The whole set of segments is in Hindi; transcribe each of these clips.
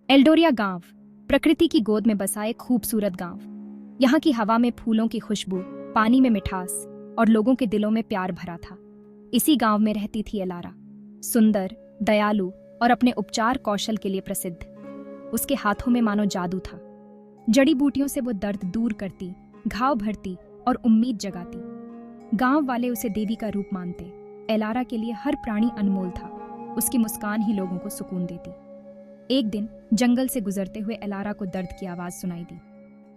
एल्डोरिया गांव प्रकृति की गोद में बसा एक खूबसूरत गांव। यहाँ की हवा में फूलों की खुशबू, पानी में मिठास और लोगों के दिलों में प्यार भरा था। इसी गांव में रहती थी एलारा, सुंदर, दयालु और अपने उपचार कौशल के लिए प्रसिद्ध। उसके हाथों में मानो जादू था। जड़ी बूटियों से वो दर्द दूर करती, घाव भरती और उम्मीद जगाती। गांव वाले उसे देवी का रूप मानते। एलारा के लिए हर प्राणी अनमोल था। उसकी मुस्कान ही लोगों को सुकून देती। एक दिन जंगल से गुजरते हुए एलारा को दर्द की आवाज सुनाई दी।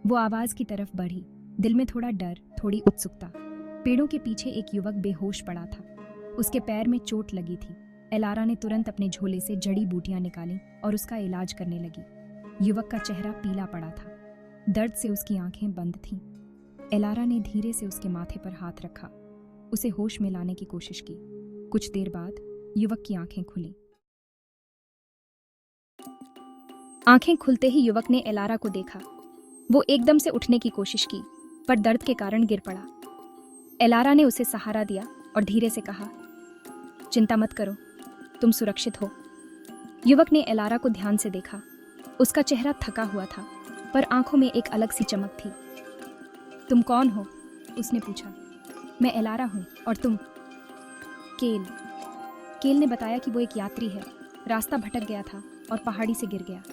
वो आवाज की तरफ बढ़ी, दिल में थोड़ा डर, थोड़ी उत्सुकता। पेड़ों के पीछे एक युवक बेहोश पड़ा था। उसके पैर में चोट लगी थी। एलारा ने तुरंत अपने झोले से जड़ी बूटियां निकाली और उसका इलाज करने लगी। युवक का चेहरा पीला पड़ा था, दर्द से उसकी आंखें बंद थीं। एलारा ने धीरे से उसके माथे पर हाथ रखा, उसे होश में लाने की कोशिश की। कुछ देर बाद युवक की आंखें खुली। आंखें खुलते ही युवक ने एलारा को देखा। वो एकदम से उठने की कोशिश की, पर दर्द के कारण गिर पड़ा। एलारा ने उसे सहारा दिया और धीरे से कहा, चिंता मत करो, तुम सुरक्षित हो। युवक ने एलारा को ध्यान से देखा। उसका चेहरा थका हुआ था, पर आंखों में एक अलग सी चमक थी। तुम कौन हो? उसने पूछा। मैं एलारा हूँ, और तुम? केल ने बताया कि वो एक यात्री है, रास्ता भटक गया था और पहाड़ी से गिर गया।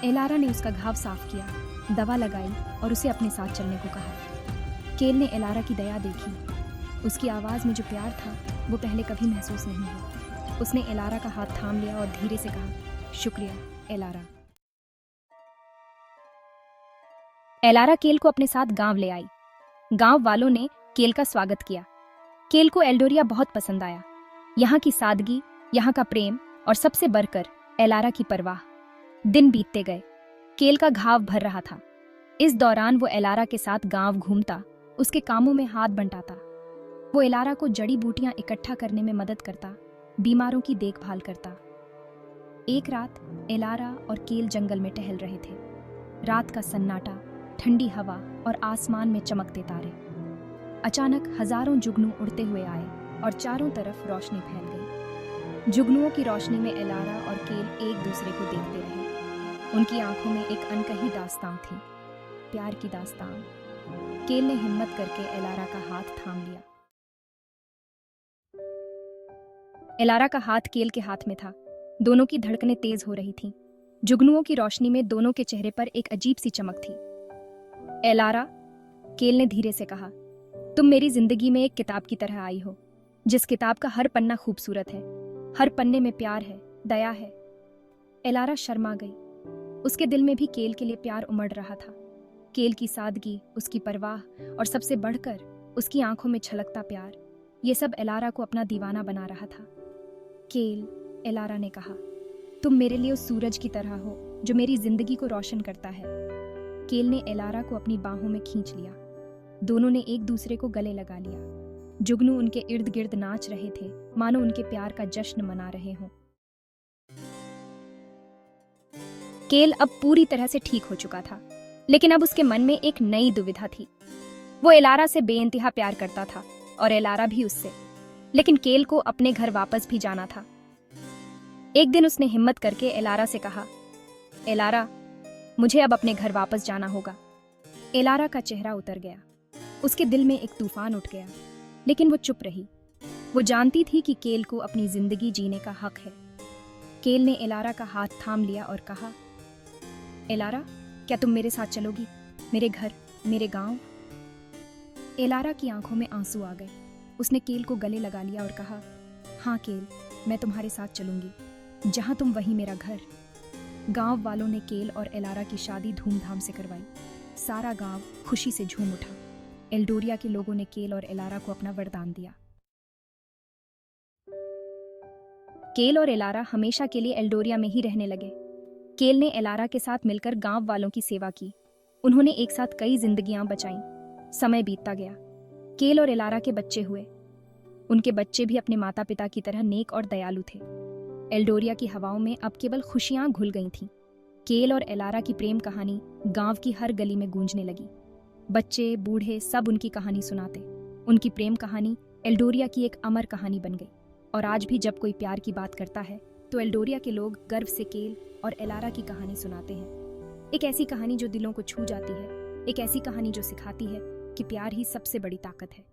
एलारा ने उसका घाव साफ किया, दवा लगाई और उसे अपने साथ चलने को कहा। केल ने एलारा की दया देखी। उसकी आवाज़ में जो प्यार था वो पहले कभी महसूस नहीं हुआ। उसने एलारा का हाथ थाम लिया और धीरे से कहा, शुक्रिया एलारा। एलारा केल को अपने साथ गांव ले आई। गांव वालों ने केल का स्वागत किया। केल को एल्डोरिया बहुत पसंद आया। यहाँ की सादगी, यहाँ का प्रेम और सबसे बढ़कर एलारा की परवाह। दिन बीतते गए। केल का घाव भर रहा था। इस दौरान वो एलारा के साथ गांव घूमता, उसके कामों में हाथ बंटाता। वो एलारा को जड़ी बूटियां इकट्ठा करने में मदद करता, बीमारों की देखभाल करता। एक रात एलारा और केल जंगल में टहल रहे थे। रात का सन्नाटा, ठंडी हवा और आसमान में चमकते तारे। अचानक हजारों जुगनू उड़ते हुए आए और चारों तरफ रोशनी फैल गई। जुगनुओं की रोशनी में एलारा और केल एक दूसरे को देखते रहे। उनकी आंखों में एक अनकही दास्तां थी, प्यार की दास्तां। केल ने हिम्मत करके एलारा का हाथ थाम लिया। एलारा का हाथ केल के हाथ में था। दोनों की धड़कनें तेज हो रही थीं। जुगनुओं की रोशनी में दोनों के चेहरे पर एक अजीब सी चमक थी। एलारा, केल ने धीरे से कहा, तुम मेरी जिंदगी में एक किताब की तरह आई हो, जिस किताब का हर पन्ना खूबसूरत है, हर पन्ने में प्यार है, दया है। एलारा शर्मा गई। उसके दिल में भी केल के लिए प्यार उमड़ रहा था। केल की सादगी, उसकी परवाह और सबसे बढ़कर उसकी आंखों में छलकता प्यार, ये सब एलारा को अपना दीवाना बना रहा था। केल, एलारा ने कहा, तुम मेरे लिए उस सूरज की तरह हो जो मेरी जिंदगी को रोशन करता है। केल ने एलारा को अपनी बाहों में खींच लिया। दोनों ने एक दूसरे को गले लगा लिया। जुगनू उनके इर्द गिर्द नाच रहे थे, मानो उनके प्यार का जश्न मना रहे हों। केल अब पूरी तरह से ठीक हो चुका था, लेकिन अब उसके मन में एक नई दुविधा थी। वो एलारा से बेइंतहा प्यार करता था और एलारा भी उससे, लेकिन केल को अपने घर वापस भी जाना था। एक दिन उसने हिम्मत करके एलारा से कहा, एलारा, मुझे अब अपने घर वापस जाना होगा। एलारा का चेहरा उतर गया। उसके दिल में एक तूफान उठ गया, लेकिन वो चुप रही। वो जानती थी कि केल को अपनी जिंदगी जीने का हक है। केल ने एलारा का हाथ थाम लिया और कहा, एलारा, क्या तुम मेरे साथ चलोगी? मेरे घर, मेरे गांव? एलारा की आंखों में आंसू आ गए। उसने केल को गले लगा लिया और कहा, हाँ केल, मैं तुम्हारे साथ चलूंगी। जहां तुम वहीं मेरा घर। गांव वालों ने केल और एलारा की शादी धूमधाम से करवाई। सारा गांव खुशी से झूम उठा। एल्डोरिया के लोगों ने केल और एलारा को अपना वरदान दिया। केल और एलारा हमेशा के लिए एल्डोरिया में ही रहने लगे। केल ने एलारा के साथ मिलकर गांव वालों की सेवा की। उन्होंने एक साथ कई जिंदगियां बचाईं। समय बीतता गया। केल और एलारा के बच्चे हुए। उनके बच्चे भी अपने माता पिता की तरह नेक और दयालु थे। एल्डोरिया की हवाओं में अब केवल खुशियां घुल गई थीं। केल और एलारा की प्रेम कहानी गांव की हर गली में गूंजने लगी। बच्चे, बूढ़े सब उनकी कहानी सुनाते। उनकी प्रेम कहानी एल्डोरिया की एक अमर कहानी बन गई। और आज भी जब कोई प्यार की बात करता है तो एल्डोरिया के लोग गर्व से केल और एलारा की कहानी सुनाते हैं। एक ऐसी कहानी जो दिलों को छू जाती है, एक ऐसी कहानी जो सिखाती है कि प्यार ही सबसे बड़ी ताकत है।